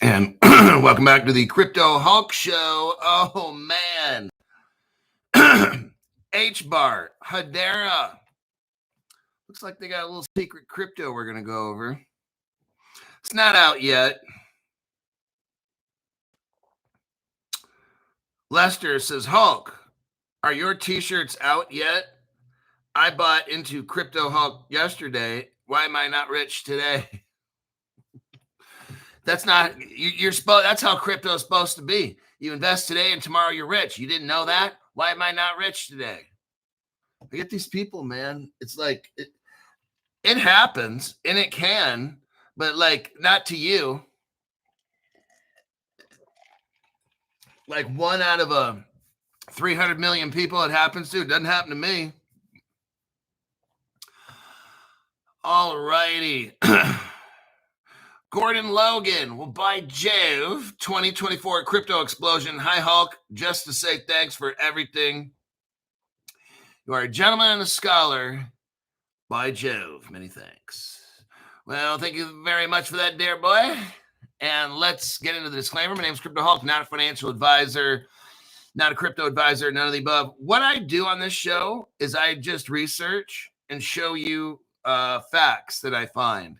And welcome back to the Crypto Hulk Show. Oh, man. HBAR, Hedera. Looks like they got a little secret crypto we're going to go over. It's not out yet. Lester says, Hulk, are your t-shirts out yet? I bought into Crypto Hulk yesterday. Why am I not rich today? That's not, you're supposed, that's how crypto is supposed to be. You invest today and tomorrow you're rich. You didn't know that? Why am I not rich today? I get these people, man. It's like, it happens and it can, but like not to you. Like 1 out of a 300 million people it happens to. It doesn't happen to me. All righty. Gordon Logan, well, by Jove, 2024 crypto explosion. Hi, Hulk. Just to say thanks for everything. You are a gentleman and a scholar. By Jove, many thanks. Well, thank you very much for that, dear boy. And let's get into the disclaimer. My name is Crypto Hulk, not a financial advisor, not a crypto advisor, none of the above. What I do on this show is I just research and show you facts that I find.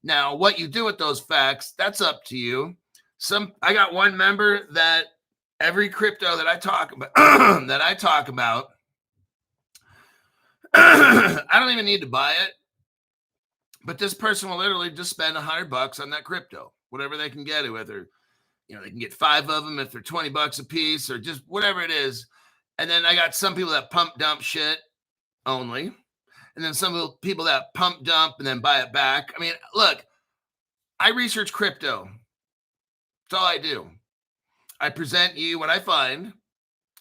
Now, what you do with those facts, that's up to you. I got one member that every crypto that I talk about, I don't even need to buy it. But this person will literally just spend $100 on that crypto, whatever they can get it with, or they can get 5 of them if they're $20 a piece, or just whatever it is. And then I got some people that pump dump shit only. And then some people that pump dump and then buy it back. I mean, look, I research crypto. That's all I do. I present you what I find,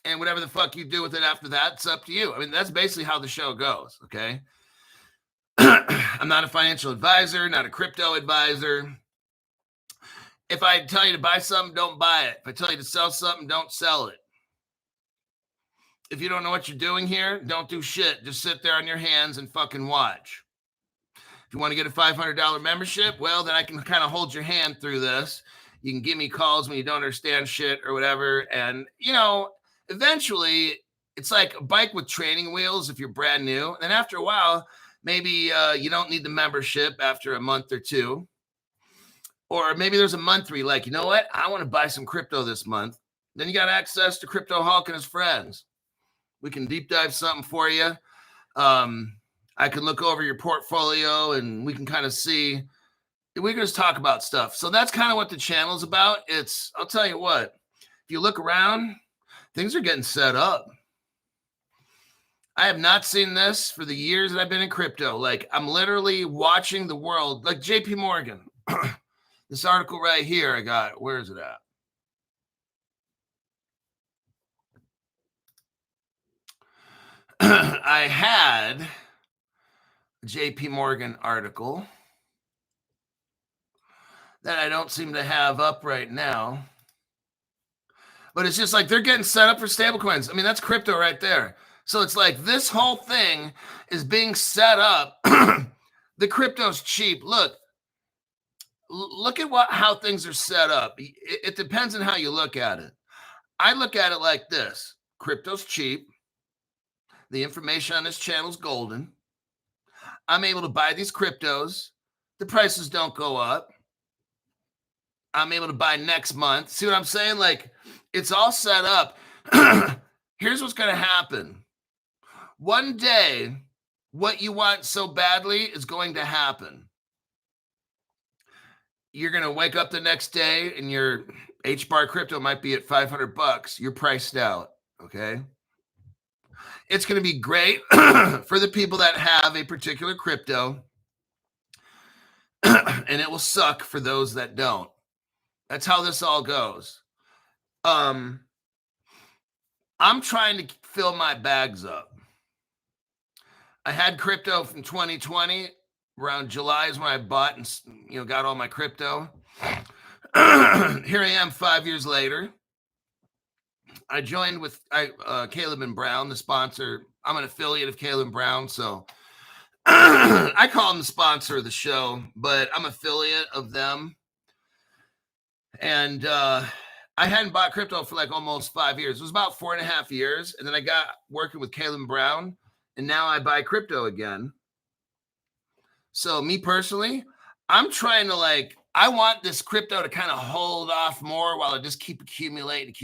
and whatever the fuck you do with it after that, it's up to you. I mean, that's basically how the show goes, okay? I'm not a financial advisor, not a crypto advisor. If I tell you to buy something, don't buy it. If I tell you to sell something, don't sell it. If you don't know what you're doing here, don't do shit. Just sit there on your hands and fucking watch. If you want to get a $500 membership, well, then I can kind of hold your hand through this. You can give me calls when you don't understand shit or whatever. And, eventually it's like a bike with training wheels if you're brand new. And after a while, maybe you don't need the membership after a month or two. Or maybe there's a month where you're like, you know what? I want to buy some crypto this month. Then you got access to Crypto Hulk and his friends. We can deep dive something for you. I can look over your portfolio and we can kind of see. We can just talk about stuff. So that's kind of what the channel's about. I'll tell you what, if you look around, things are getting set up. I have not seen this for the years that I've been in crypto. Like, I'm literally watching the world, like JP Morgan. This article right here I got, where is it at? I had a JP Morgan article that I don't seem to have up right now. But it's just like they're getting set up for stablecoins. I mean, that's crypto right there. So it's like this whole thing is being set up. The crypto's cheap. Look at how things are set up. It depends on how you look at it. I look at it like this. Crypto's cheap. The information on this channel is golden. I'm able to buy these cryptos. The prices don't go up. I'm able to buy next month. See what I'm saying? Like, it's all set up. Here's what's going to happen. One day, what you want so badly is going to happen. You're going to wake up the next day and your HBAR crypto might be at $500. You're priced out, okay? It's going to be great for the people that have a particular crypto, and it will suck for those that don't. That's how this all goes. I'm trying to fill my bags up. I had crypto from 2020. Around July is when I bought and got all my crypto. Here I am 5 years later. I joined with Caleb and Brown, the sponsor. I'm an affiliate of Caleb and Brown, so I call them the sponsor of the show, but I'm affiliate of them. And I hadn't bought crypto for like almost 5 years. It was about 4.5 years. And then I got working with Caleb Brown, and now I buy crypto again. So me personally, I'm trying to I want this crypto to kind of hold off more while I just keep accumulating.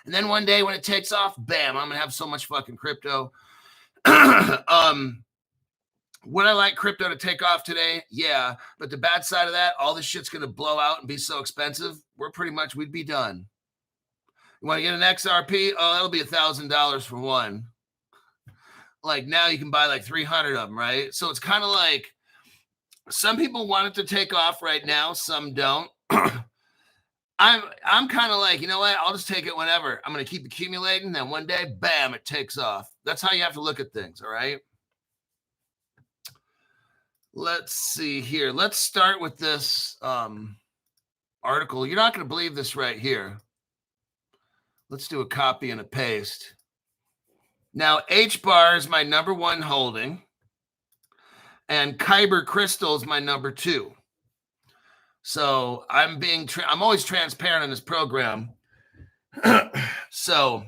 And then one day when it takes off, bam, I'm going to have so much fucking crypto. Would I like crypto to take off today? Yeah. But the bad side of that, all this shit's going to blow out and be so expensive. We'd be done. You want to get an XRP? Oh, that'll be $1,000 for one. Like now you can buy like 300 of them, right? So it's kind of like some people want it to take off right now. Some don't. I'm kind of like, you know what? I'll just take it whenever. I'm going to keep accumulating. Then one day, bam, it takes off. That's how you have to look at things. All right. Let's see here. Let's start with this article. You're not going to believe this right here. Let's do a copy and a paste. Now, HBAR is my number one holding, and Kyber Crystal is my number two. So I'm always transparent in this program. So,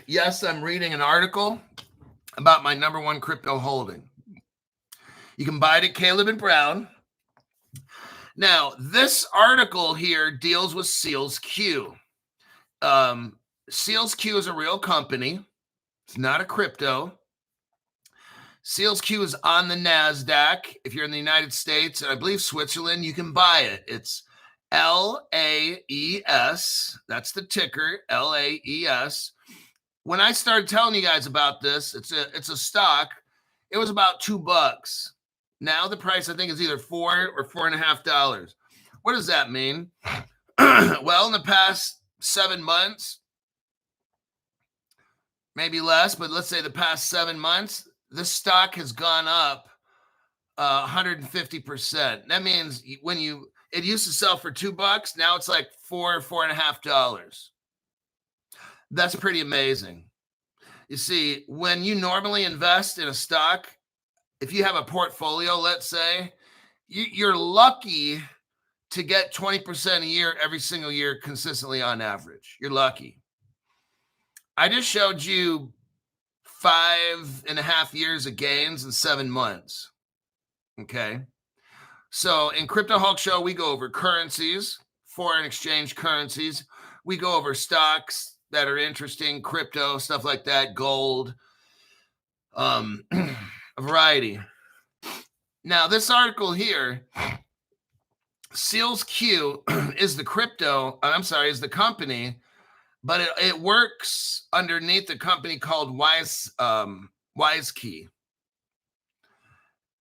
yes, I'm reading an article about my number one crypto holding. You can buy it at Caleb and Brown. Now, this article here deals with SealsQ. SealsQ is a real company. It's not a crypto. SealsQ is on the NASDAQ. If you're in the United States, and I believe Switzerland, you can buy it. It's LAES. That's the ticker, LAES. When I started telling you guys about this, it's a stock. It was about $2. Now the price, I think, is either $4 or $4.50. What does that mean? Well, in the past 7 months, maybe less, but let's say the past 7 months, this stock has gone up 150%. That means it used to sell for $2, now it's like $4.50. That's pretty amazing. You see, when you normally invest in a stock, if you have a portfolio, let's say, you're lucky to get 20% a year every single year consistently on average. You're lucky. I just showed you 5.5 years of gains in 7 months. Okay. So in Crypto Hulk Show, we go over currencies, foreign exchange currencies. We go over stocks that are interesting, crypto, stuff like that, gold, a variety. Now, this article here, SealsQ is the is the company, but it works underneath the company called WiseKey.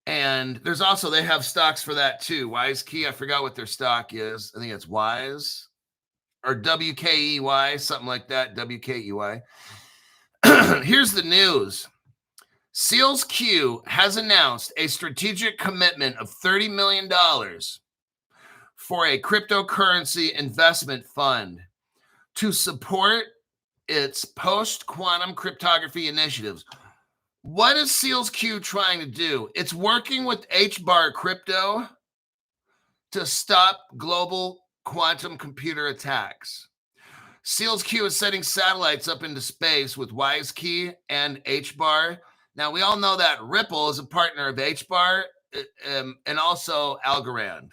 And there's also, they have stocks for that too. WiseKey, I forgot what their stock is. I think it's Wise or WKEY, something like that, WKEY. Here's the news. SealsQ has announced a strategic commitment of $30 million for a cryptocurrency investment fund to support its post-quantum cryptography initiatives. What is SealsQ trying to do? It's working with HBAR crypto to stop global quantum computer attacks. SealsQ is sending satellites up into space with WiseKey and HBAR. Now, we all know that Ripple is a partner of HBAR and also Algorand.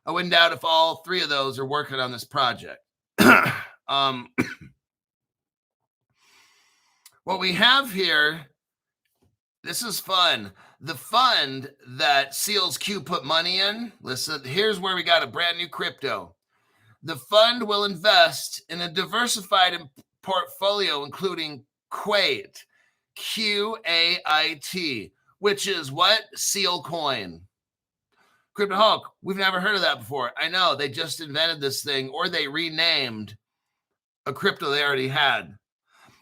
I wouldn't doubt if all three of those are working on this project. What we have here, this is fun. The fund that SealsQ put money in, listen, here's where we got a brand new crypto. The fund will invest in a diversified portfolio, including Quait, QAIT, which is what? Seal coin. Crypto Hulk, we've never heard of that before. I know, they just invented this thing, or they renamed a crypto they already had.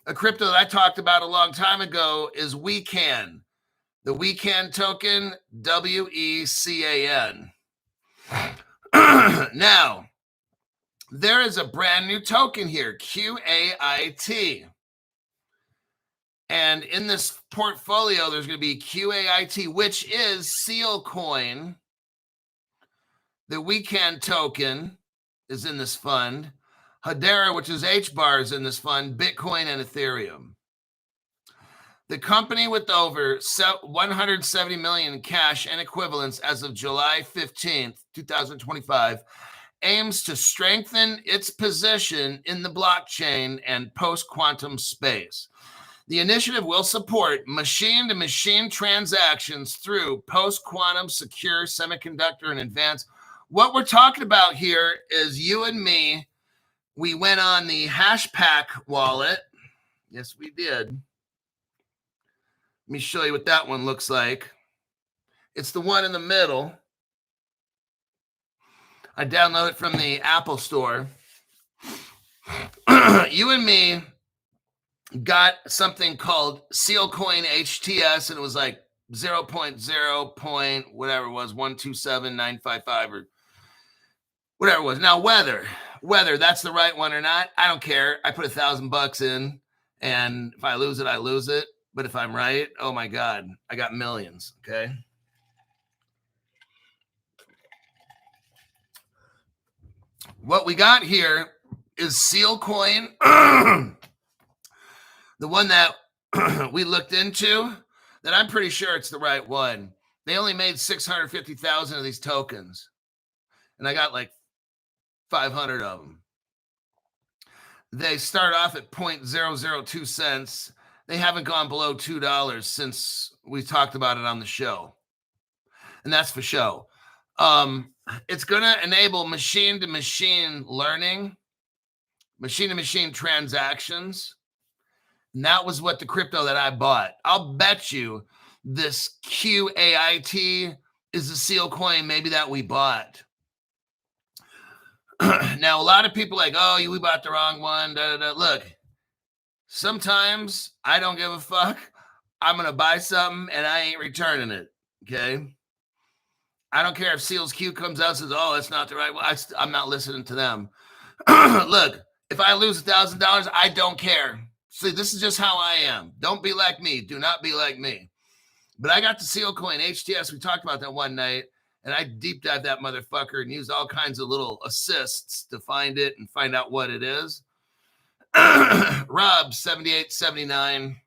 A crypto that I talked about a long time ago is WeCan. The WeCan token, WECAN. Now, there is a brand new token here, QAIT. And in this portfolio, there's going to be QAIT, which is Seal Coin. The Weekend token is in this fund. Hedera, which is HBAR, is in this fund. Bitcoin and Ethereum. The company with over 170 million in cash and equivalents as of July 15th, 2025, aims to strengthen its position in the blockchain and post-quantum space. The initiative will support machine-to-machine transactions through post-quantum secure semiconductor and advanced. What we're talking about here is you and me. We went on the Hashpack wallet. Yes, we did. Let me show you what that one looks like. It's the one in the middle. I downloaded it from the Apple Store. You and me got something called Sealcoin HTS, and it was like 0.0. Whatever it was, 127,955 or whatever it was. Now, whether that's the right one or not, I don't care. I put $1,000 in, and if I lose it, I lose it. But if I'm right, oh my God, I got millions. Okay. What we got here is Sealcoin. The one that we looked into, that I'm pretty sure it's the right one. They only made 650,000 of these tokens, and I got like 500 of them. They start off at 0.002 cents. They haven't gone below $2 since we talked about it on the show, and that's for show. It's going to enable machine-to-machine learning, machine-to-machine transactions. And that was what the crypto that I bought. I'll bet you this QAIT is the seal coin maybe that we bought. Now, a lot of people like, oh, we bought the wrong one. Look, sometimes I don't give a fuck. I'm going to buy something and I ain't returning it. Okay. I don't care if Seals Q comes out and says, oh, that's not the right one. I'm not listening to them. Look, if I lose $1,000, I don't care. See, this is just how I am. Don't be like me. Do not be like me. But I got the Sealcoin HTS. We talked about that one night, and I deep dived that motherfucker and used all kinds of little assists to find it and find out what it is. Rob, 7879.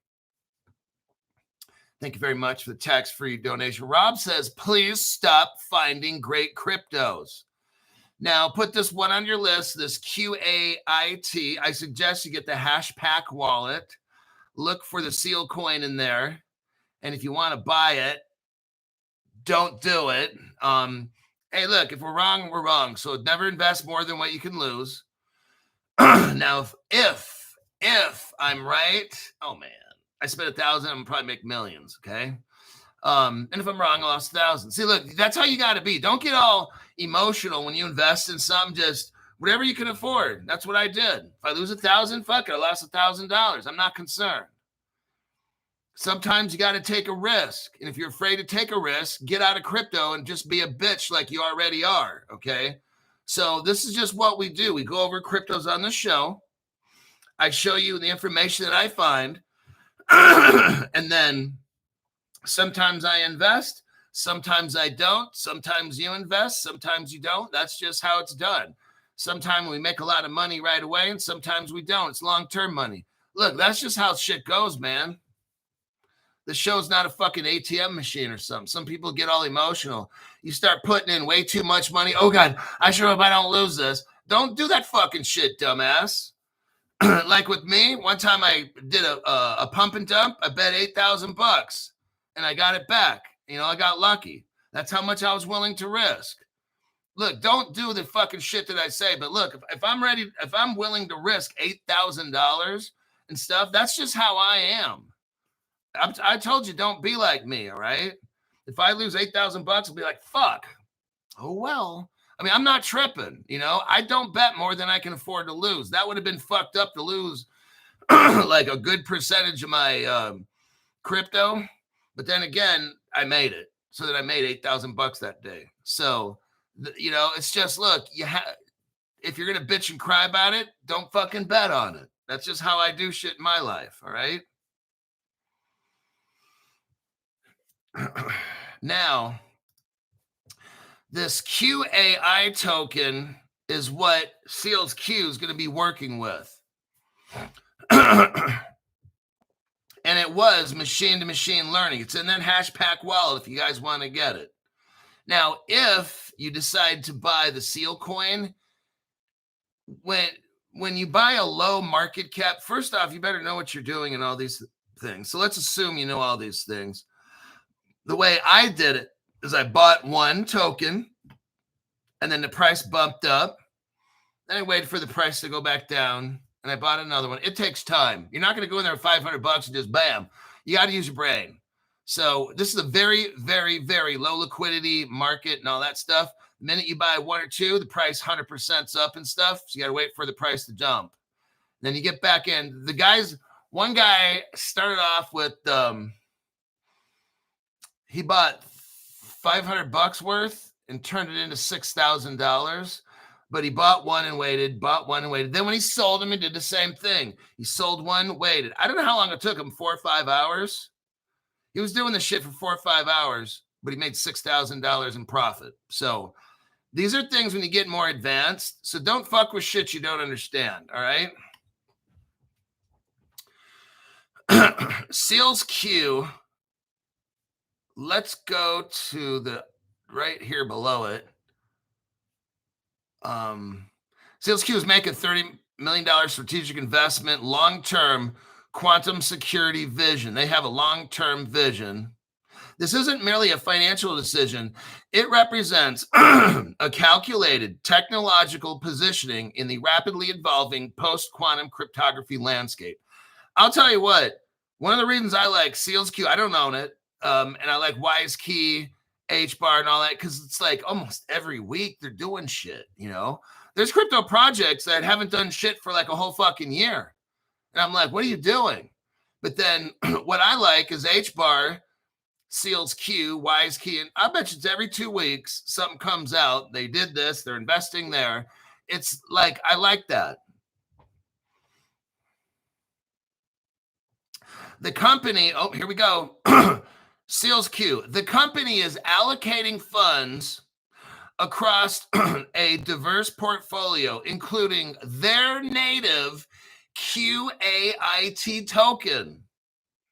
Thank you very much for the tax-free donation. Rob says, please stop finding great cryptos. Now, put this one on your list, this QAIT. I suggest you get the Hashpack wallet. Look for the seal coin in there. And if you want to buy it, don't do it. Hey, look, if we're wrong, we're wrong. So never invest more than what you can lose. Now, if I'm right, oh, man, I spent $1,000, I'm probably make millions, okay? And if I'm wrong, I lost 1,000. See, look, that's how you got to be. Don't get all emotional when you invest in something. Just whatever you can afford. That's what I did. If I lose 1,000, fuck it, I lost $1,000. I'm not concerned. Sometimes you got to take a risk. And if you're afraid to take a risk, get out of crypto and just be a bitch like you already are, okay? So this is just what we do. We go over cryptos on the show. I show you the information that I find. And then sometimes I invest, sometimes I don't, sometimes you invest, sometimes you don't. That's just how it's done. Sometimes we make a lot of money right away, and sometimes we don't. It's long-term money. Look, that's just how shit goes, man. The show's not a fucking ATM machine or something. Some people get all emotional. You start putting in way too much money. Oh, God, I sure hope I don't lose this. Don't do that fucking shit, dumbass. Like with me, one time I did a pump and dump. I bet $8,000. And I got it back. I got lucky. That's how much I was willing to risk. Look, don't do the fucking shit that I say. But look, if I'm willing to risk $8,000 and stuff, that's just how I am. I told you, don't be like me, all right? If I lose $8,000, I'll be like, fuck. Oh, well. I mean, I'm not tripping, I don't bet more than I can afford to lose. That would have been fucked up to lose like a good percentage of my crypto. But then again, I made it so that I made $8,000 that day. So, it's just, look, if you're going to bitch and cry about it, don't fucking bet on it. That's just how I do shit in my life. All right. Now, This QAI token is what Seals Q is going to be working with. And it was machine-to-machine learning. It's in that Hashpack wallet if you guys want to get it. Now, if you decide to buy the Seal coin, when you buy a low market cap, first off, you better know what you're doing and all these things. So let's assume you know all these things. The way I did it is I bought one token, and then the price bumped up. Then I waited for the price to go back down, and I bought another one. It takes time. You're not going to go in there with $500 and just bam. You got to use your brain. So this is a very, very, very low liquidity market and all that stuff. The minute you buy one or two, the price 100%'s up and stuff. So you got to wait for the price to dump. Then you get back in. One guy started off with, he bought $500 worth and turned it into $6,000. But he bought one and waited. Then when he sold them, he did the same thing. He sold one, waited. I don't know how long it took him, 4 or 5 hours. He was doing this shit for 4 or 5 hours, but he made $6,000 in profit. So these are things when you get more advanced. So don't fuck with shit you don't understand, all right? Seals Q. Let's go to the right here below it. Seals Q is making $30 million strategic investment, long-term quantum security vision. They have a long-term vision. This isn't merely a financial decision. It represents a calculated technological positioning in the rapidly evolving post-quantum cryptography landscape. I'll tell you what, one of the reasons I like Seals Q, I don't own it, and I like WiseKey, HBAR and all that, because it's like almost every week they're doing shit, you know? There's crypto projects that haven't done shit for like a whole fucking year. And I'm like, what are you doing? But then what I like is HBAR, Seals Q, WiseKey, and I bet you it's every 2 weeks something comes out. They did this, they're investing there. It's like, I like that. The company, oh, here we go. Seals Q. The company is allocating funds across a diverse portfolio, including their native QAIT token.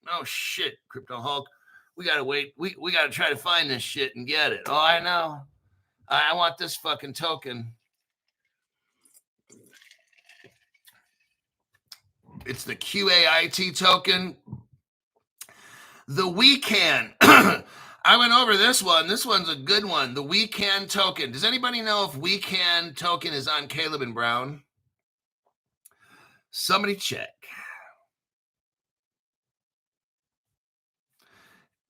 Oh, shit, Crypto Hulk. We got to wait. We got to try to find this shit and get it. Oh, I know. I want this fucking token. It's the QAIT token. The We Can. I went over this one. This one's a good one. The We Can token. Does anybody know if We Can token is on Caleb and Brown? Somebody check.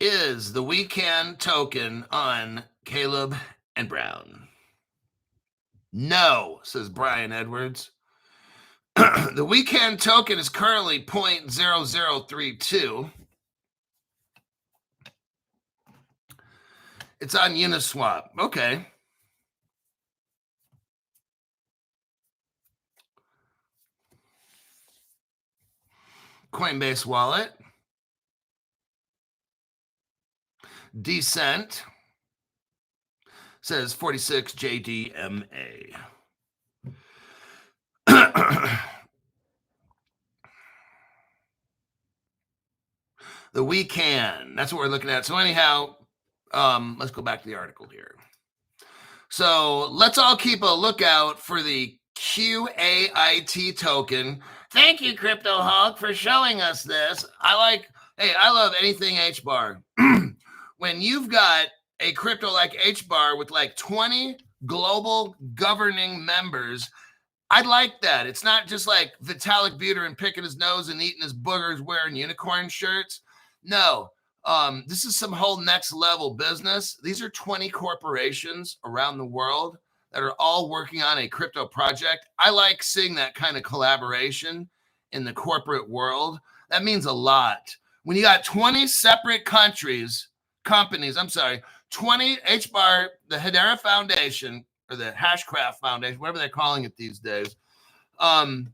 Is the We Can token on Caleb and Brown? No, says Brian Edwards. The We Can token is currently 0.0032. It's on Uniswap. Okay. Coinbase wallet. Descent. Says 46 JDMA. The We Can. That's what we're looking at. So anyhow, let's go back to the article here. So let's all keep a lookout for the QAIT token. Thank you, Crypto Hulk, for showing us this. I love anything HBAR. When you've got a crypto like HBAR with like 20 global governing members, I like that. It's not just like Vitalik Buterin picking his nose and eating his boogers wearing unicorn shirts. No. This is some whole next level business. These are 20 corporations around the world that are all working on a crypto project. I like seeing that kind of collaboration in the corporate world. That means a lot. When you got 20 separate companies, 20 HBAR, the Hedera Foundation, or the Hashcraft Foundation, whatever they're calling it these days. Hedera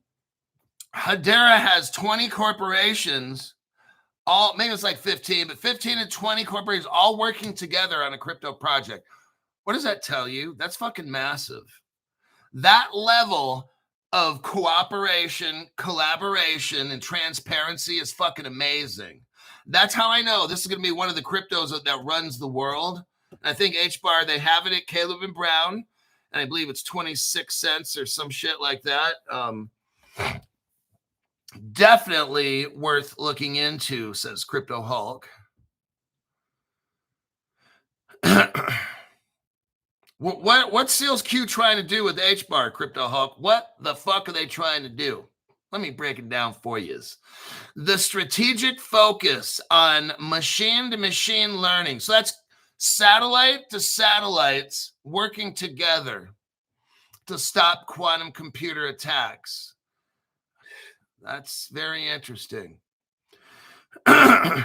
has 20 corporations, all maybe it's like 15, but 15 to 20 corporations all working together on a crypto project. What does that tell you? That's fucking massive. That level of cooperation, collaboration, and transparency is fucking amazing. That's how I know this is going to be one of the cryptos that runs the world. I think HBAR, they have it at Caleb and Brown, and I believe it's 26 cents or some shit like that. Definitely worth looking into, says Crypto Hulk. What's Seals Q trying to do with HBAR, Crypto Hulk? What the fuck are they trying to do? Let me break it down for you. The strategic focus on machine-to-machine learning. So that's satellite to satellites working together to stop quantum computer attacks. That's very interesting. The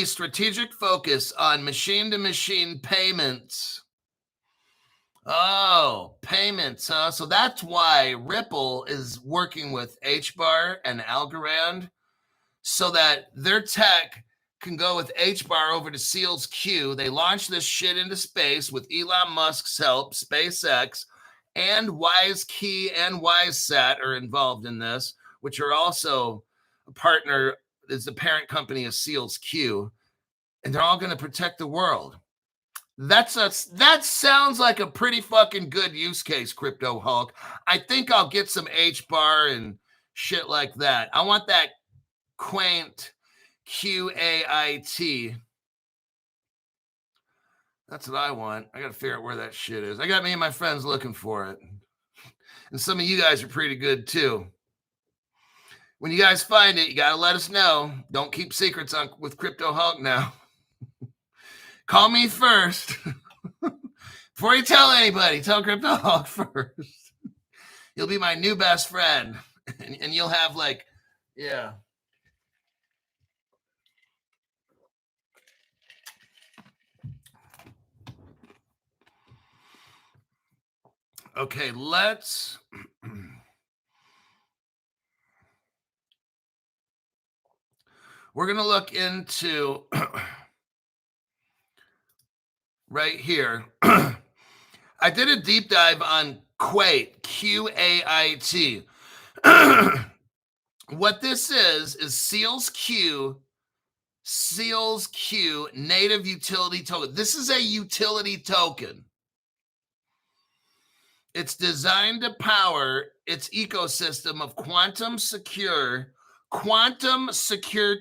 strategic focus on machine-to-machine payments. Oh, payments, huh? So that's why Ripple is working with HBAR and Algorand so that their tech can go with HBAR over to Seals Q. They launched this shit into space with Elon Musk's help. SpaceX and WiseKey and WiseSat are involved in this, which are also a partner, is the parent company of Seals Q. And they're all going to protect the world. That sounds like a pretty fucking good use case, Crypto Hulk. I think I'll get some HBAR and shit like that. I want that Quant QAIT. That's what I want. I got to figure out where that shit is. I got me and my friends looking for it. And some of you guys are pretty good too. When you guys find it, you got to let us know. Don't keep secrets with Crypto Hulk now. Call me first. Before you tell anybody, tell Crypto Hulk first. You'll be my new best friend. And you'll have like, yeah. Okay, we're going to look into right here. I did a deep dive on Quait, Q-A-I-T. What this is Seals Q native utility token. This is a utility token. It's designed to power its ecosystem of quantum secure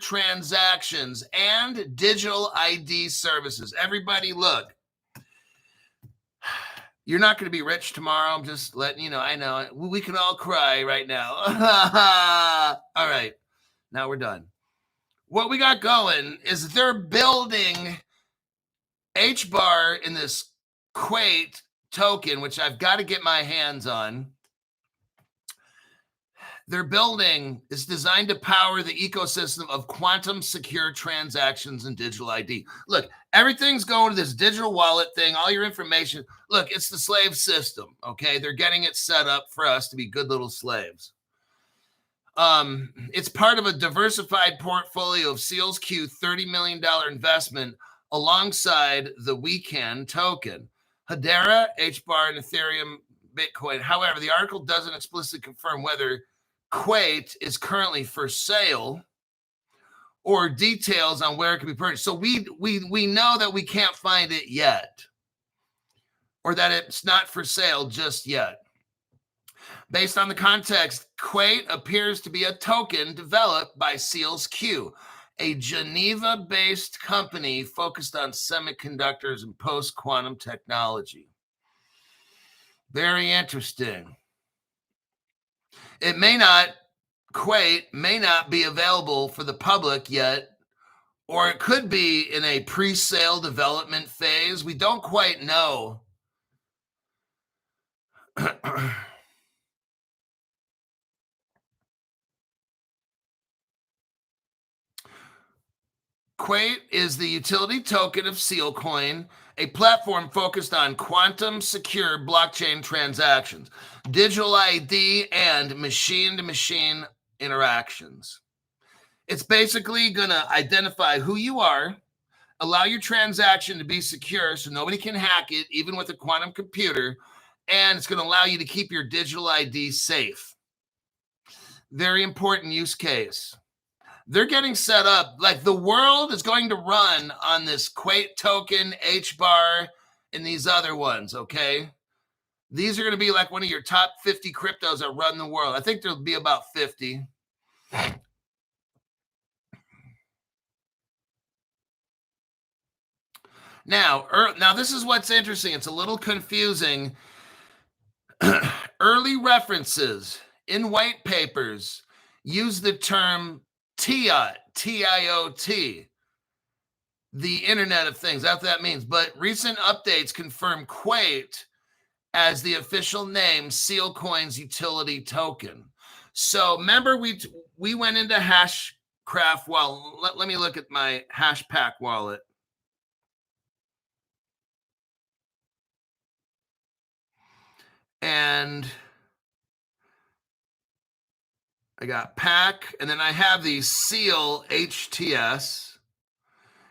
transactions and digital ID services. Everybody, look. You're not going to be rich tomorrow. I'm just letting you know. I know. We can all cry right now. All right. Now we're done. What we got going is they're building HBAR in this Quait token, which I've got to get my hands on. They're building is designed to power the ecosystem of quantum secure transactions and digital ID. Look, everything's going to this digital wallet thing, all your information. Look, it's the slave system, okay? They're getting it set up for us to be good little slaves. It's part of a diversified portfolio of Seals Q $30 million investment alongside the Weekend token, Hedera, HBAR, and Ethereum, Bitcoin. However, the article doesn't explicitly confirm whether Quait is currently for sale or details on where it can be purchased. So we know that we can't find it yet, or that it's not for sale just yet. Based on the context, Quait appears to be a token developed by Seals Q, a Geneva-based company focused on semiconductors and post-quantum technology. Very interesting. Quait may not be available for the public yet, or it could be in a pre-sale development phase. We don't quite know. Quait is the utility token of Sealcoin, a platform focused on quantum secure blockchain transactions, digital ID, and machine-to-machine interactions. It's basically going to identify who you are, allow your transaction to be secure so nobody can hack it, even with a quantum computer, and it's going to allow you to keep your digital ID safe. Very important use case. They're getting set up, like the world is going to run on this Quant token, HBAR, and these other ones, okay? These are going to be like one of your top 50 cryptos that run the world. I think there'll be about 50. Now this is what's interesting. It's a little confusing. Early references in white papers use the term TIOT, T-I-O-T, the Internet of Things. That's what that means. But recent updates confirm Quant as the official name Sealcoin's utility token. So remember we went into Hashcraft. Well, let me look at my Hashpack wallet. And I got Pack, and then I have the Seal HTS.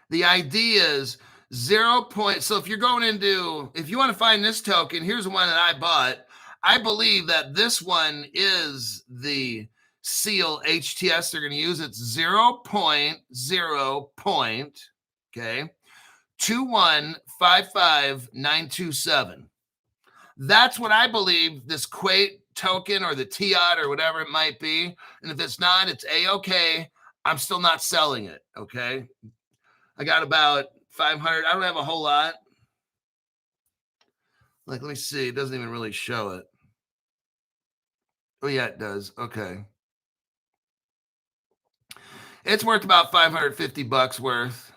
The idea is 0. So if you're going into, if you want to find this token, here's the one that I bought. I believe that this one is the Seal HTS they're going to use. It's 0.0. Okay, 2155927. That's what I believe this Quant token or the TIOT or whatever it might be. And if it's not, it's A-okay. I'm still not selling it, okay? I got about 500. I don't have a whole lot. Like, let me see. It doesn't even really show it. Oh, yeah, it does. Okay. It's worth about $550 worth.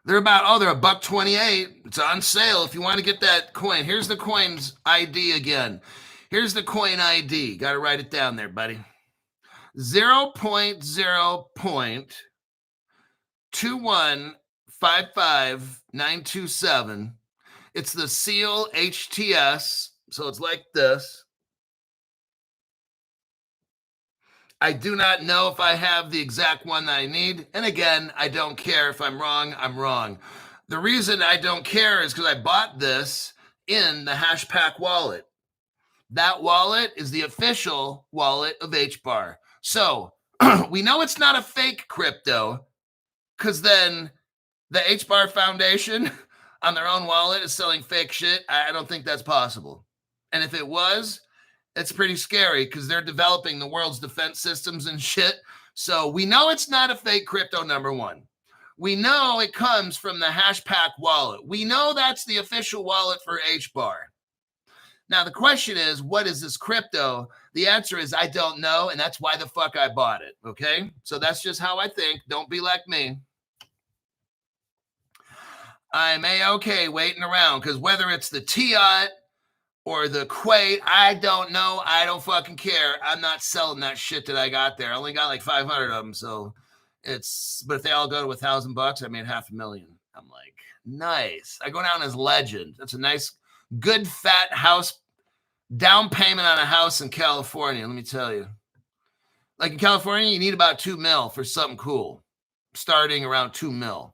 They're $1.28. It's on sale if you want to get that coin. Here's the coin's ID again. Here's the coin ID. Got to write it down there, buddy. 0.0.2155927. It's the Seal HTS. So it's like this. I do not know if I have the exact one that I need. And again, I don't care. If I'm wrong, I'm wrong. The reason I don't care is because I bought this in the Hashpack wallet. That wallet is the official wallet of HBAR. So we know it's not a fake crypto because then the HBAR Foundation on their own wallet is selling fake shit. I don't think that's possible. And if it was, it's pretty scary because they're developing the world's defense systems and shit. So we know it's not a fake crypto, number one. We know it comes from the Hashpack wallet. We know that's the official wallet for HBAR. Now, the question is, what is this crypto? The answer is, I don't know, and that's why the fuck I bought it, okay? So that's just how I think. Don't be like me. I'm A-okay waiting around because whether it's the TIOT or the Quant, I don't know. I don't fucking care. I'm not selling that shit that I got there. I only got like 500 of them. So but if they all go to $1,000, I made $500,000. I'm like, nice. I go down as legend. That's a nice, good, fat house down payment on a house in California. Let me tell you. Like in California, you need about $2 million for something cool, starting around $2 million.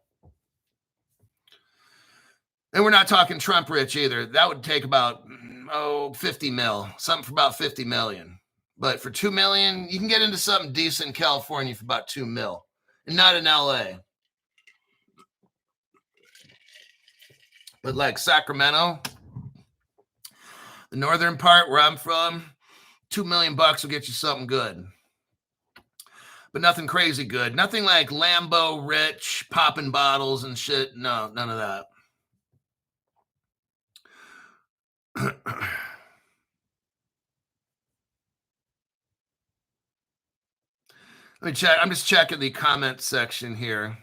And we're not talking Trump rich either. That would take about 50 mil, something for about 50 million. But for 2 million, you can get into something decent in California for about 2 mil, and not in LA. But like Sacramento, the northern part where I'm from, $2 million will get you something good. But nothing crazy good. Nothing like Lambo rich, popping bottles and shit. No, none of that. Let me check. I'm just checking the comment section here.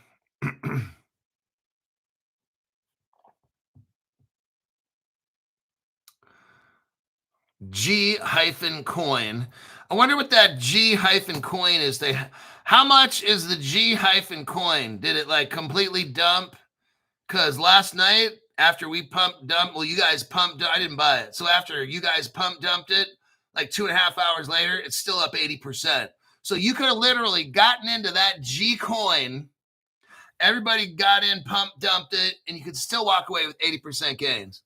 G-coin. I wonder what that G-coin is. How much is the G-coin? Did it like completely dump? Because last night after we you guys pumped, I didn't buy it. So after you guys dumped it, like 2.5 hours later, it's still up 80%. So you could have literally gotten into that G coin. Everybody got in, pumped, dumped it, and you could still walk away with 80% gains.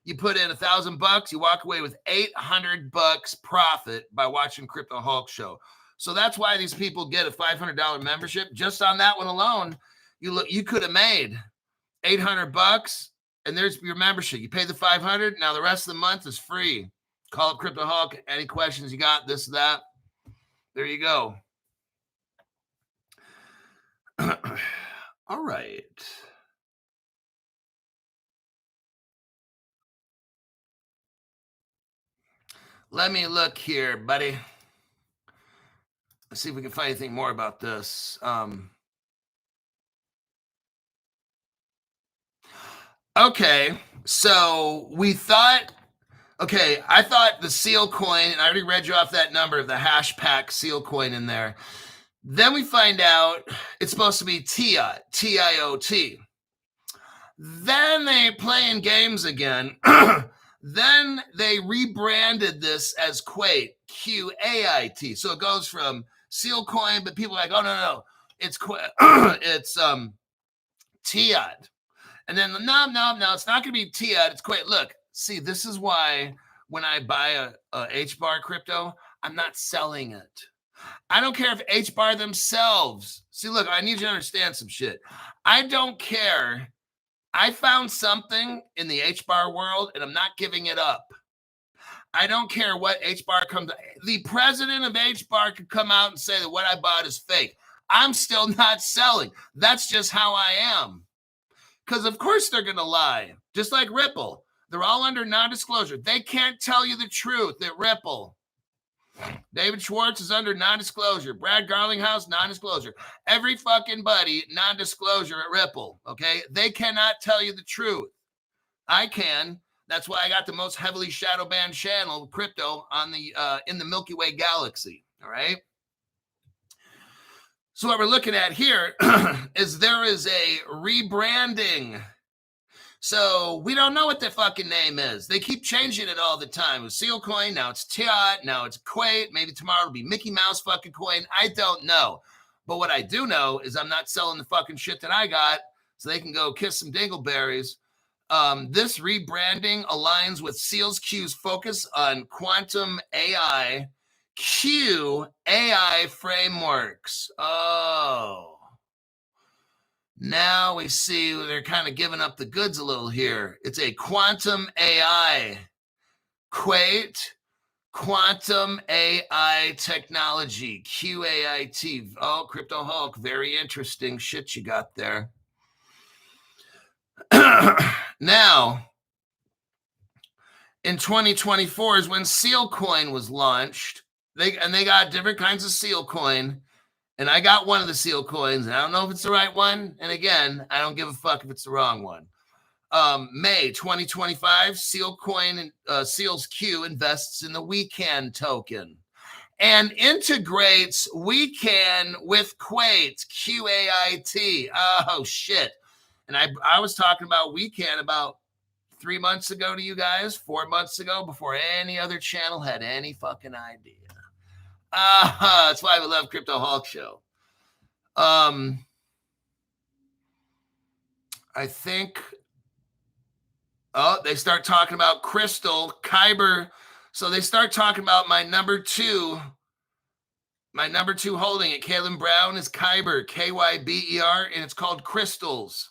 You put in $1,000, you walk away with $800 profit by watching Crypto Hulk show. So that's why these people get a $500 membership. Just on that one alone, you could have made $800, and there's your membership. You pay the $500. Now the rest of the month is free. Call up Crypto Hulk. Any questions you got? This, that. There you go. All right. Let me look here, buddy. Let's see if we can find anything more about this. Okay, so we thought, I thought the seal coin, and I already read you off that number of the Hashpack seal coin in there. Then we find out it's supposed to be TIOT, T-I-O-T. Then they playing games again. Then they rebranded this as Quant, Q-A-I-T. So it goes from seal coin, but people are like, oh, no, it's it's TIOT. And then, no, it's not going to be TIOT. It's Quant. Look, see, this is why when I buy a HBAR crypto, I'm not selling it. I don't care if HBAR themselves. See, look, I need you to understand some shit. I don't care. I found something in the HBAR world, and I'm not giving it up. I don't care what HBAR comes. The president of HBAR could come out and say that what I bought is fake. I'm still not selling. That's just how I am. Because, of course, they're going to lie. Just like Ripple. They're all under non-disclosure. They can't tell you the truth at Ripple. David Schwartz is under non-disclosure. Brad Garlinghouse, non-disclosure. Every fucking buddy, non-disclosure at Ripple, okay? They cannot tell you the truth. I can. That's why I got the most heavily shadow banned channel, crypto, on the in the Milky Way galaxy, all right? So what we're looking at here is there is a rebranding. So we don't know what the fucking name is. They keep changing it all the time. It was Seal Coin, now it's TIOT, now it's Quant. Maybe tomorrow it'll be Mickey Mouse fucking coin. I don't know. But what I do know is I'm not selling the fucking shit that I got so they can go kiss some dingleberries. This rebranding aligns with Seals Q's focus on quantum AI, Q AI frameworks. Oh. Now we see they're kind of giving up the goods a little here. It's a quantum AI. Quant, quantum AI technology, QAIT. Oh, Crypto Hulk, very interesting shit you got there. Now, in 2024 is when Seal Coin was launched. They got different kinds of Seal Coin. And I got one of the Seal coins, and I don't know if it's the right one. And again, I don't give a fuck if it's the wrong one. May 2025, Seal Coin and Seals Q invests in the WeCan token and integrates WeCan with Quant, QAIT. Oh, shit. And I was talking about WeCan about 3 months ago to you guys, 4 months ago, before any other channel had any fucking idea. That's why we love Crypto Hulk show. I think, they start talking about Crystal, Kyber. So they start talking about my number two holding it. Kalen Brown is Kyber, K-Y-B-E-R, and it's called Crystals.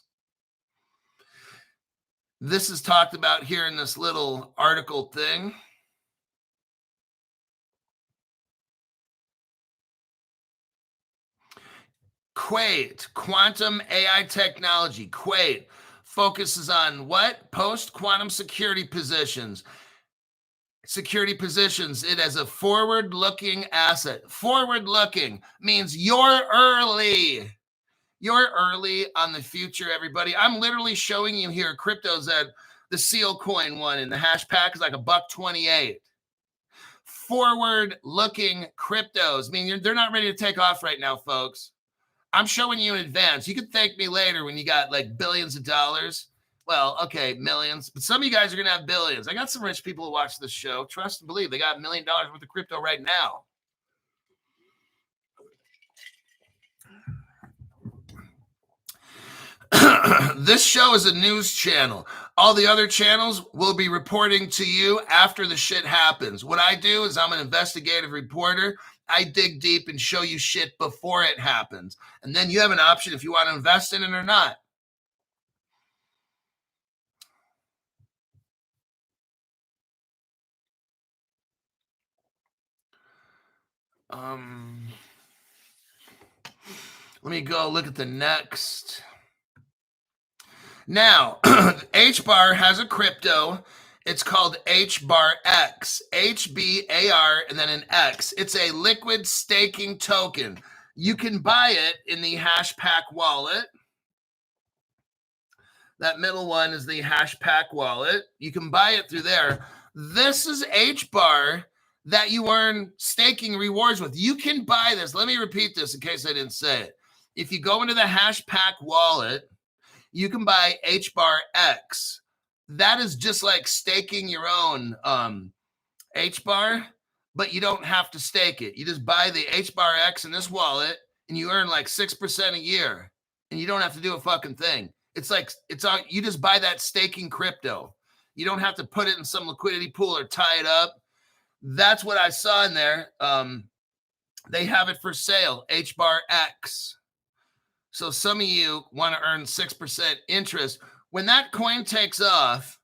This is talked about here in this little article thing. Quant, quantum AI technology. Quant focuses on what? Post-quantum security positions. Security positions it as a forward-looking asset. Forward-looking means you're early. You're early on the future, everybody. I'm literally showing you here cryptos that the Seal Coin one and the Hashpack is like $1.28. Forward-looking cryptos. I mean, they're not ready to take off right now, folks. I'm showing you in advance. You can thank me later when you got like billions of dollars. Well, okay, millions. But some of you guys are going to have billions. I got some rich people who watch this show. Trust and believe. They got $1 million worth of crypto right now. This show is a news channel. All the other channels will be reporting to you after the shit happens. What I do is I'm an investigative reporter. I dig deep and show you shit before it happens. And then you have an option if you want to invest in it or not. Let me go look at the next. Now, HBAR has a crypto. It's called HBARX, HBAR, and then an X. It's a liquid staking token. You can buy it in the Hashpack wallet. That middle one is the Hashpack wallet. You can buy it through there. This is HBAR that you earn staking rewards with. You can buy this. Let me repeat this in case I didn't say it. If you go into the Hashpack wallet, you can buy HBARX. That is just like staking your own HBAR, but you don't have to stake it. You just buy the HBARX in this wallet, and you earn like 6% a year, and you don't have to do a fucking thing. It's like you just buy that staking crypto. You don't have to put it in some liquidity pool or tie it up. That's what I saw in there. They have it for sale, HBARX. So some of you want to earn 6% interest. When that coin takes off,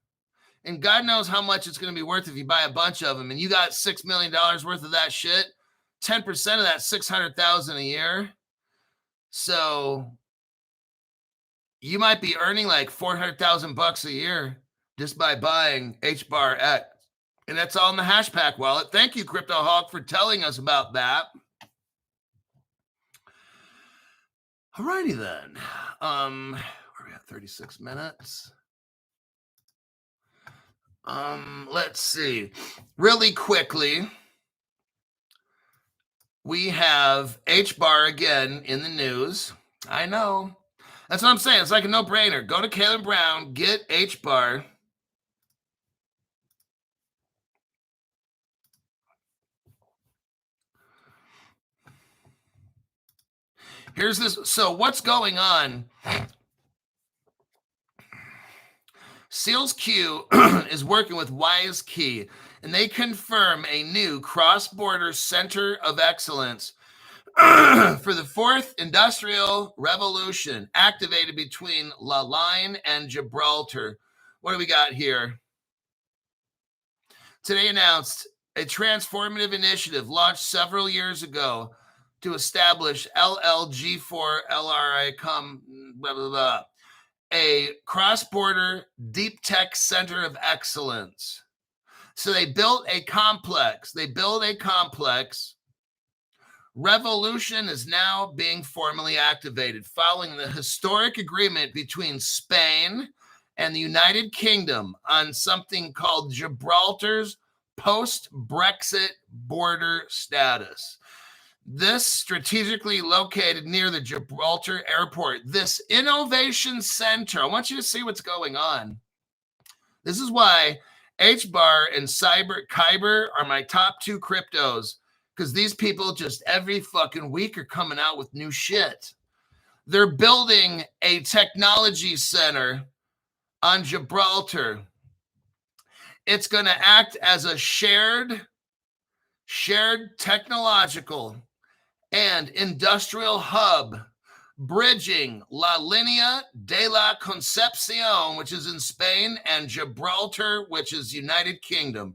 and God knows how much it's going to be worth if you buy a bunch of them, and you got $6 million worth of that shit, 10% of that, $600,000 a year. So you might be earning like $400,000 a year just by buying HBARX. And that's all in the Hashpack wallet. Thank you, Crypto Hawk, for telling us about that. Alrighty then. We're at 36 minutes. Let's see. Really quickly, we have HBAR again in the news. I know. That's what I'm saying. It's like a no-brainer. Go to Caleb Brown, get HBAR. Here's this. So what's going on? SealsQ is working with WiseKey, and they confirm a new cross-border center of excellence for the fourth industrial revolution, activated between La Line and Gibraltar. What do we got here? Today announced a transformative initiative launched several years ago to establish LLG4 LRI, blah, blah, blah, a cross-border deep tech center of excellence. So they built a complex. Revolution is now being formally activated following the historic agreement between Spain and the United Kingdom on something called Gibraltar's post-Brexit border status. This strategically located near the Gibraltar airport, this innovation center, I want you to see what's going on. This is why HBAR and Kyber are my top two cryptos, because these people just every fucking week are coming out with new shit. They're building a technology center on Gibraltar. It's going to act as a shared technological and industrial hub, bridging La Línea de la Concepción, which is in Spain, and Gibraltar, which is United Kingdom.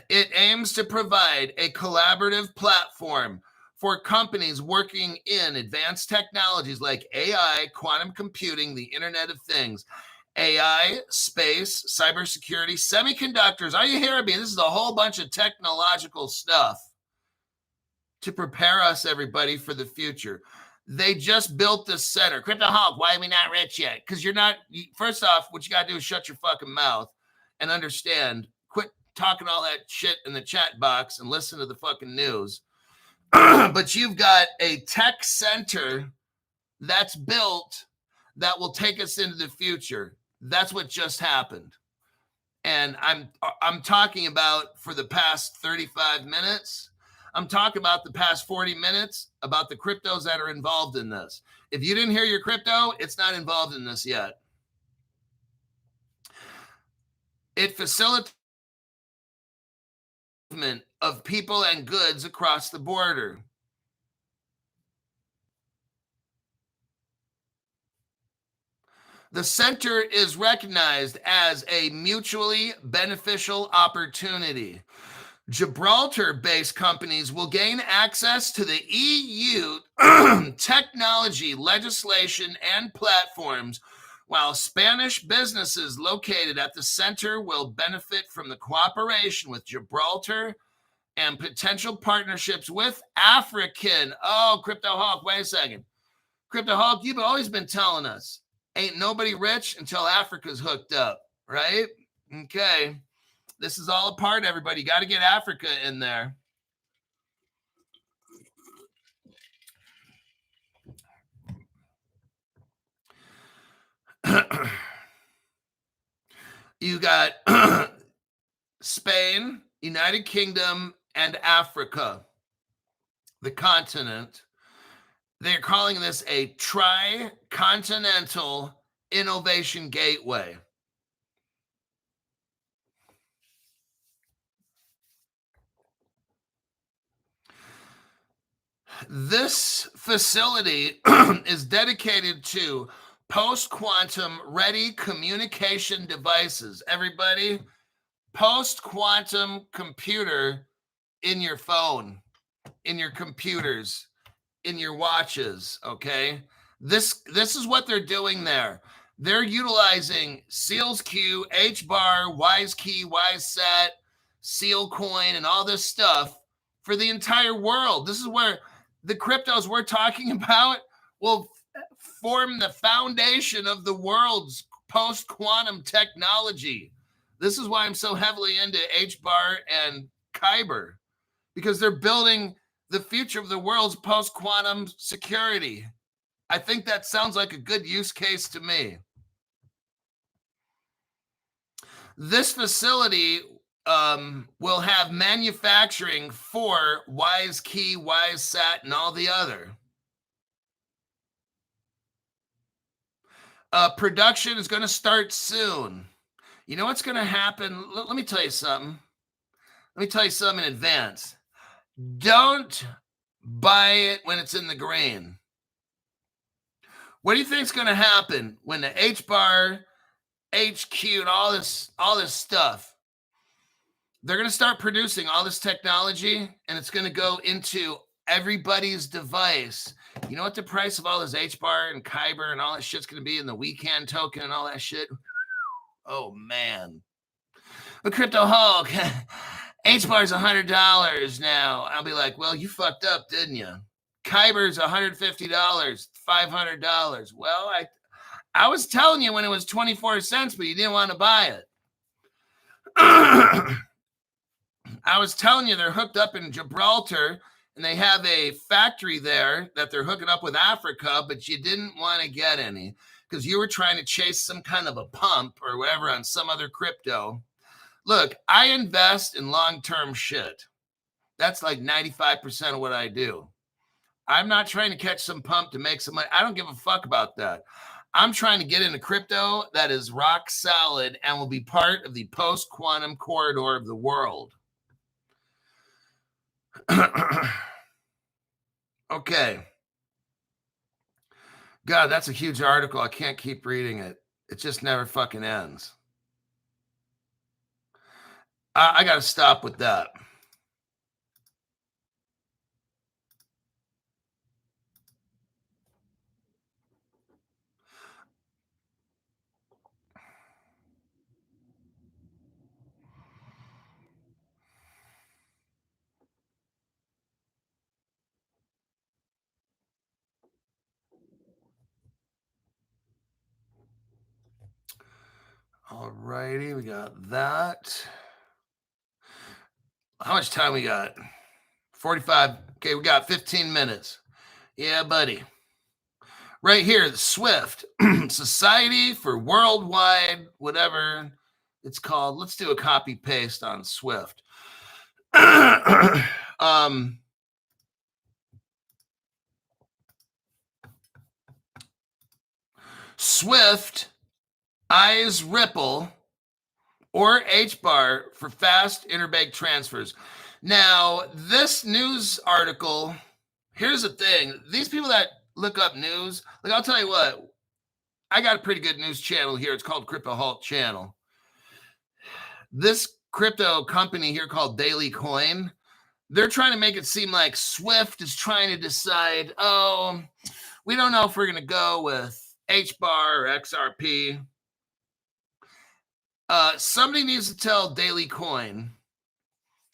It aims to provide a collaborative platform for companies working in advanced technologies like AI, quantum computing, the Internet of Things, AI, space, cybersecurity, semiconductors. Are you hearing me? This is a whole bunch of technological stuff to prepare us, everybody, for the future. They just built this center. Crypto Hawk, why are we not rich yet? Because you're not. First off, what you got to do is shut your fucking mouth and understand. Quit talking all that shit in the chat box and listen to the fucking news. But you've got a tech center that's built that will take us into the future. That's what just happened. And I'm talking about for the past 35 minutes, I'm talking about the past 40 minutes about the cryptos that are involved in this. If you didn't hear your crypto, it's not involved in this yet. It facilitates movement of people and goods across the border. The center is recognized as a mutually beneficial opportunity. Gibraltar-based companies will gain access to the EU technology, legislation, and platforms, while Spanish businesses located at the center will benefit from the cooperation with Gibraltar and potential partnerships with African. Oh, Crypto Hulk, wait a second. Crypto Hulk, you've always been telling us, ain't nobody rich until Africa's hooked up, right? Okay. This is all a part, everybody. You got to get Africa in there. You got Spain, United Kingdom, and Africa, the continent. They're calling this a tri-continental innovation gateway. This facility is dedicated to post-quantum ready communication devices. Everybody, post-quantum computer in your phone, in your computers, in your watches, okay? This is what they're doing there. They're utilizing SealsQ, HBAR, WiseKey, WiseSat, SealCoin, and all this stuff for the entire world. This is where the cryptos we're talking about will form the foundation of the world's post-quantum technology. This is why I'm so heavily into HBAR and Kyber, because they're building the future of the world's post-quantum security. I think that sounds like a good use case to me. This facility will have manufacturing for WiseKey, WiseSat, and all the other. Production is going to start soon. You know what's going to happen? Let me tell you something. Let me tell you something in advance. Don't buy it when it's in the green. What do you think is going to happen when the HBAR, HQ, and all this stuff, they're going to start producing all this technology, and it's going to go into everybody's device? You know what the price of all this HBAR and Kyber and all that shit's going to be, in the weekend token and all that shit? Oh, man. But Crypto Hulk, HBAR's $100 now. I'll be like, well, you fucked up, didn't you? Kyber's $150, $500. Well, I was telling you when it was 24 cents, but you didn't want to buy it. I was telling you they're hooked up in Gibraltar, and they have a factory there that they're hooking up with Africa, but you didn't want to get any because you were trying to chase some kind of a pump or whatever on some other crypto. Look, I invest in long-term shit. That's like 95% of what I do. I'm not trying to catch some pump to make some money. I don't give a fuck about that. I'm trying to get into crypto that is rock solid and will be part of the post-quantum corridor of the world. Okay. God, that's a huge article. I can't keep reading it. It just never fucking ends. I got to stop with that. All righty, we got that. How much time we got? 45. Okay, we got 15 minutes. Yeah, buddy. Right here, the SWIFT, Society for Worldwide, whatever it's called. Let's do a copy paste on SWIFT. Swift eyes Ripple or HBAR for fast interbank transfers. Now, this news article, here's the thing. These people that look up news, like I'll tell you what, I got a pretty good news channel here. It's called Crypto Halt Channel. This crypto company here called Daily Coin, they're trying to make it seem like Swift is trying to decide, oh, we don't know if we're going to go with HBAR or XRP. Somebody needs to tell Daily Coin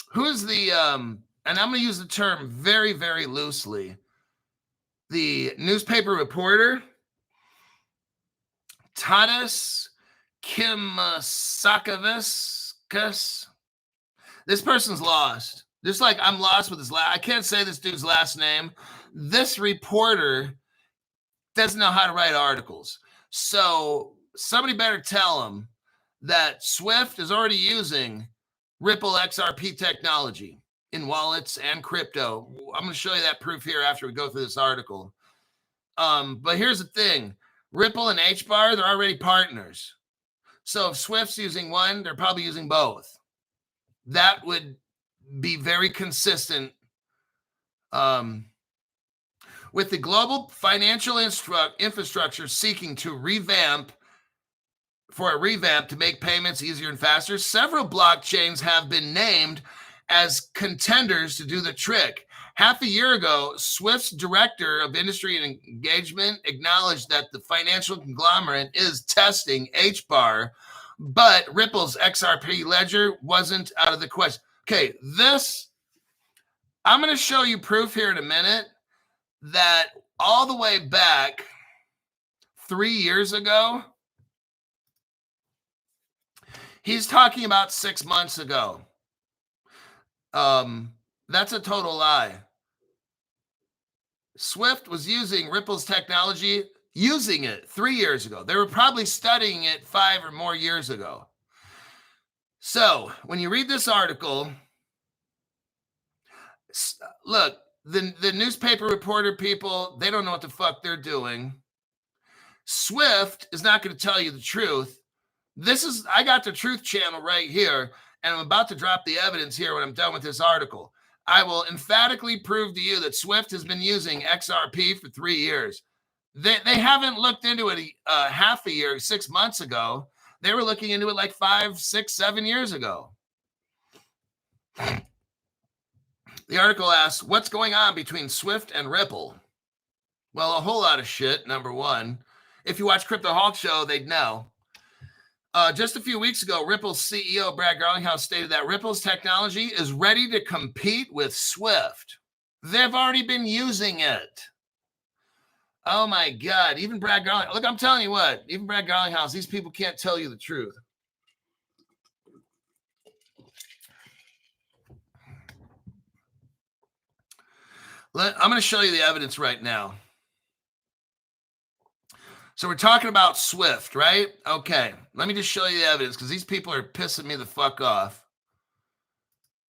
who's the, and I'm going to use the term very, very loosely, the newspaper reporter, Tadas Kimasakavas. This person's lost. Just like I'm lost with his I can't say this dude's last name. This reporter doesn't know how to write articles. So somebody better tell him that Swift is already using Ripple XRP technology in wallets and crypto. I'm going to show you that proof here after we go through this article. But here's the thing. Ripple and HBAR, they're already partners. So if Swift's using one, they're probably using both. That would be very consistent with the global financial infrastructure seeking to revamp to make payments easier and faster. Several blockchains have been named as contenders to do the trick. Half a year ago, Swift's director of industry and engagement acknowledged that the financial conglomerate is testing HBAR, but Ripple's XRP ledger wasn't out of the question. Okay, I'm going to show you proof here in a minute that all the way back 3 years ago, he's talking about 6 months ago. That's a total lie. Swift was using Ripple's technology, using it 3 years ago. They were probably studying it 5 or more years ago. So when you read this article, look, the newspaper reporter people, they don't know what the fuck they're doing. Swift is not going to tell you the truth. I got the truth channel right here, and I'm about to drop the evidence here when I'm done with this article. I will emphatically prove to you that Swift has been using XRP for 3 years. They haven't looked into it half a year, 6 months ago. They were looking into it like 5, 6, 7 years ago. The article asks, what's going on between Swift and Ripple? Well, a whole lot of shit, number one. If you watch Crypto Hawk Show, they'd know. Just a few weeks ago, Ripple's CEO, Brad Garlinghouse, stated that Ripple's technology is ready to compete with Swift. They've already been using it. Oh, my God. Even Brad Garlinghouse. Look, I'm telling you what. Even Brad Garlinghouse, these people can't tell you the truth. I'm going to show you the evidence right now. So we're talking about Swift, right? Okay, let me just show you the evidence because these people are pissing me the fuck off.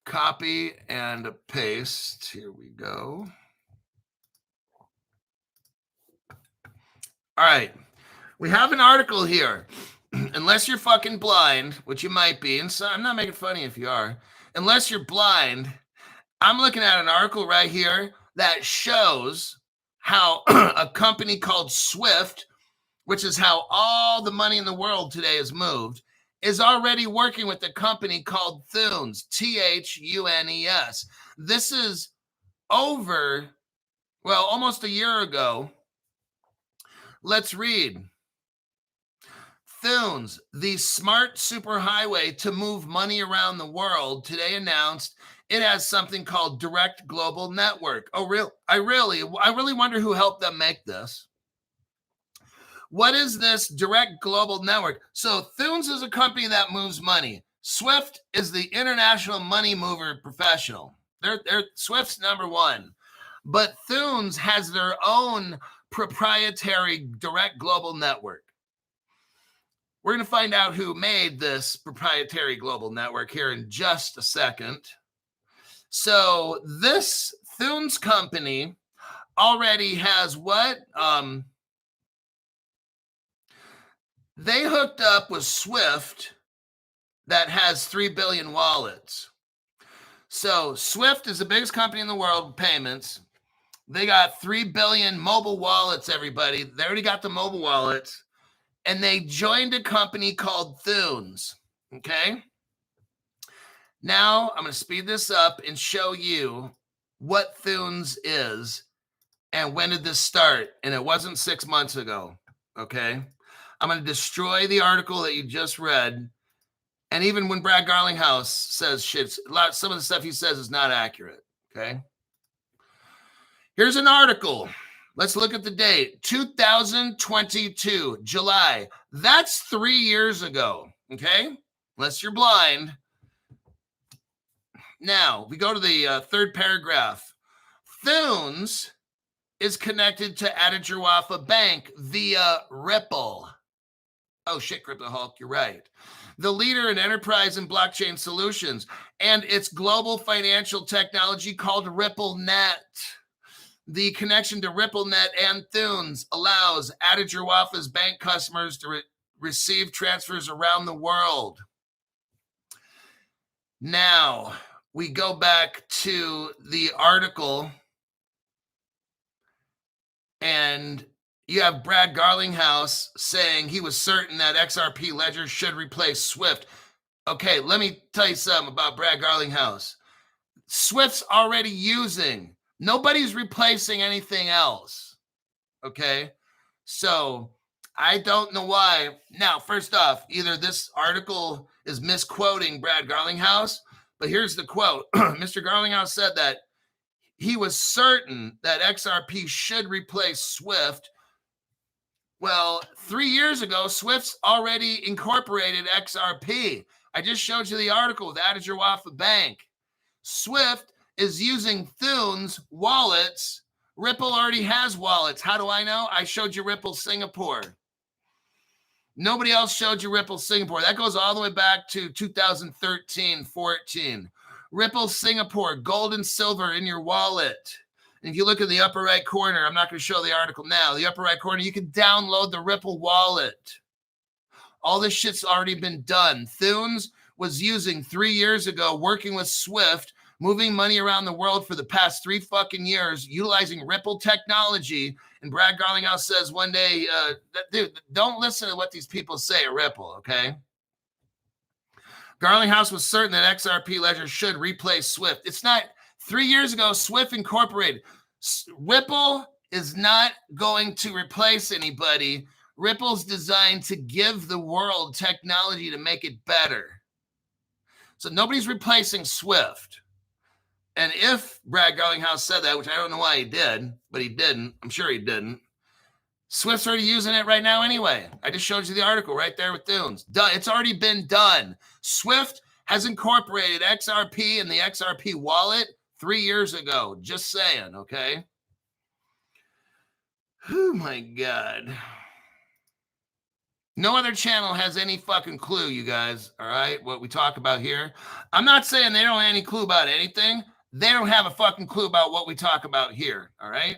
Copy and paste. Here we go. All right. We have an article here. Unless you're fucking blind, which you might be, and so I'm not making fun of you if you are. Unless you're blind, I'm looking at an article right here that shows how a company called Swift, which is how all the money in the world today is moved, is already working with a company called Thunes, Thunes. This is almost a year ago. Let's read. Thunes, the smart superhighway to move money around the world, today announced it has something called Direct Global Network. Oh, really? I really wonder who helped them make this. What is this Direct Global Network? So Thunes is a company that moves money. Swift is the international money mover professional. They're Swift's number one. But Thunes has their own proprietary Direct Global Network. We're going to find out who made this proprietary global network here in just a second. So this Thunes company already has what? They hooked up with Swift that has 3 billion wallets. So Swift is the biggest company in the world with payments. They got 3 billion mobile wallets, everybody. They already got the mobile wallets. And they joined a company called Thunes. Okay. Now I'm going to speed this up and show you what Thunes is and when did this start. And it wasn't 6 months ago. Okay. I'm going to destroy the article that you just read. And even when Brad Garlinghouse says shit, some of the stuff he says is not accurate. Okay. Here's an article. Let's look at the date. 2022, July. That's 3 years ago. Okay. Unless you're blind. Now, we go to the third paragraph. Thunes is connected to Atajawafa Bank via Ripple. Oh, shit, Crypto Hulk, you're right. The leader in enterprise and blockchain solutions, and its global financial technology called RippleNet. The connection to RippleNet and Thunes allows Atajawafa's bank customers to receive transfers around the world. Now, we go back to the article, and you have Brad Garlinghouse saying he was certain that XRP Ledger should replace Swift. Okay, let me tell you something about Brad Garlinghouse. Swift's already using. Nobody's replacing anything else. Okay, so I don't know why. Now, first off, either this article is misquoting Brad Garlinghouse, but here's the quote. Mr. Garlinghouse said that he was certain that XRP should replace Swift. Well, 3 years ago, Swift's already incorporated XRP. I just showed you the article with Atajawafa Bank. Swift is using Thunes wallets. Ripple already has wallets. How do I know? I showed you Ripple Singapore. Nobody else showed you Ripple Singapore. That goes all the way back to 2013-14. Ripple Singapore, gold and silver in your wallet. And if you look in the upper right corner, I'm not going to show the article now. The upper right corner, you can download the Ripple wallet. All this shit's already been done. Thunes was using 3 years ago, working with Swift, moving money around the world for the past 3 fucking years, utilizing Ripple technology. And Brad Garlinghouse says one day, dude, don't listen to what these people say at Ripple, okay? Garlinghouse was certain that XRP Ledger should replace Swift. It's not. 3 years ago, Swift incorporated. Ripple is not going to replace anybody. Ripple's designed to give the world technology to make it better. So nobody's replacing Swift. And if Brad Garlinghouse said that, which I don't know why he did, but he didn't. I'm sure he didn't. Swift's already using it right now anyway. I just showed you the article right there with Thunes. Done. It's already been done. Swift has incorporated XRP in the XRP wallet 3 years ago. Just saying, okay? Oh, my God. No other channel has any fucking clue, you guys, all right, what we talk about here. I'm not saying they don't have any clue about anything. They don't have a fucking clue about what we talk about here, all right?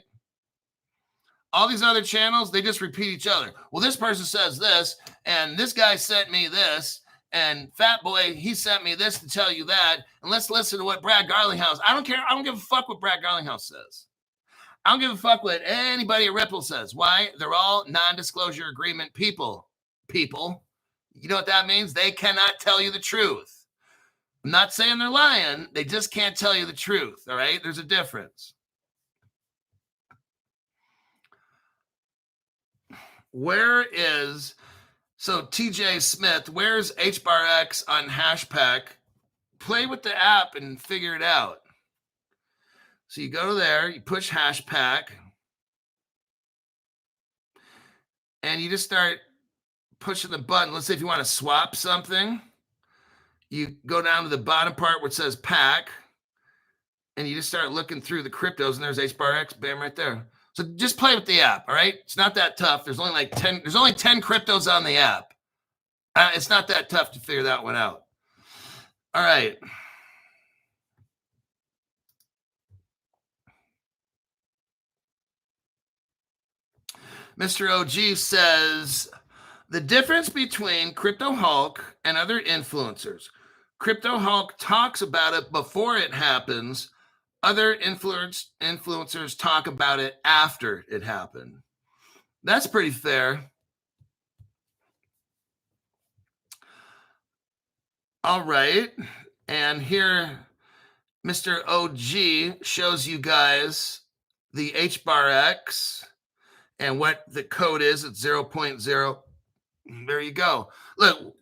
All these other channels, they just repeat each other. Well, this person says this, and this guy sent me this, and Fat Boy, he sent me this to tell you that, and let's listen to what Brad Garlinghouse. I don't care. I don't give a fuck what Brad Garlinghouse says. I don't give a fuck what anybody at Ripple says. Why? They're all non-disclosure agreement people. You know what that means? They cannot tell you the truth. I'm not saying they're lying. They just can't tell you the truth, all right? There's a difference. So TJ Smith, where's HBARX on Hashpack? Play with the app and figure it out. So you go there, you push Hashpack, and you just start pushing the button. Let's say if you want to swap something, you go down to the bottom part where it says pack, and you just start looking through the cryptos, and there's HBARX, bam, right there. So just play with the app, all right? It's not that tough. There's only 10 cryptos on the app. It's not that tough to figure that one out. All right. Mr. OG says, The difference between Crypto Hulk and other influencers. Crypto Hulk talks about it before it happens. Other influencers talk about it after it happened. That's pretty fair. All right. And here, Mr. OG shows you guys the HBARX and what the code is at 0.0. There you go. Look,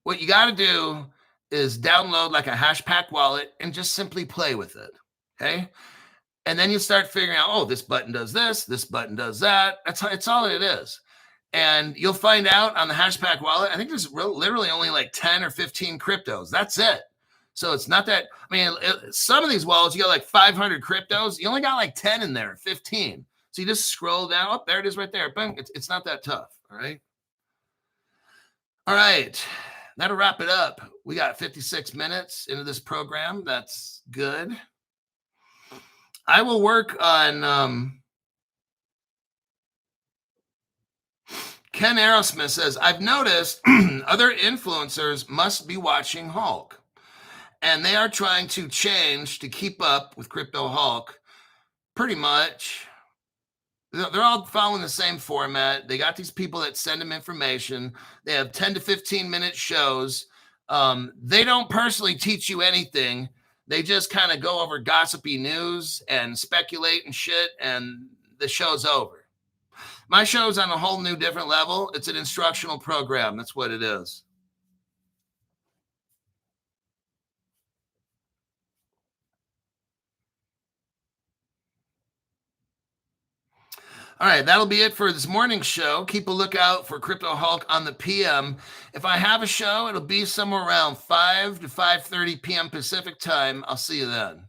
what you got to do is download like a Hashpack wallet and just simply play with it. Okay. And then you start figuring out, oh, this button does this button does that. It's all it is. And you'll find out on the Hashpack wallet, I think there's literally only like 10 or 15 cryptos. That's it. So it's not that, I mean, some of these wallets, you got like 500 cryptos. You only got like 10 in there, 15. So you just scroll down. Oh, there it is right there. Boom. It's not that tough. All right. All right. That'll wrap it up. We got 56 minutes into this program. That's good. I will work on Ken Aerosmith says, I've noticed other influencers must be watching Hulk, and they are trying to change to keep up with Crypto Hulk. Pretty much. They're all following the same format. They got these people that send them information. They have 10 to 15-minute shows. They don't personally teach you anything. They just kind of go over gossipy news and speculate and shit, and the show's over. My show's on a whole new different level. It's an instructional program. That's what it is. All right, that'll be it for this morning's show. Keep a lookout for Crypto Hulk on the PM. If I have a show, it'll be somewhere around 5 to 5:30 p.m. Pacific time. I'll see you then.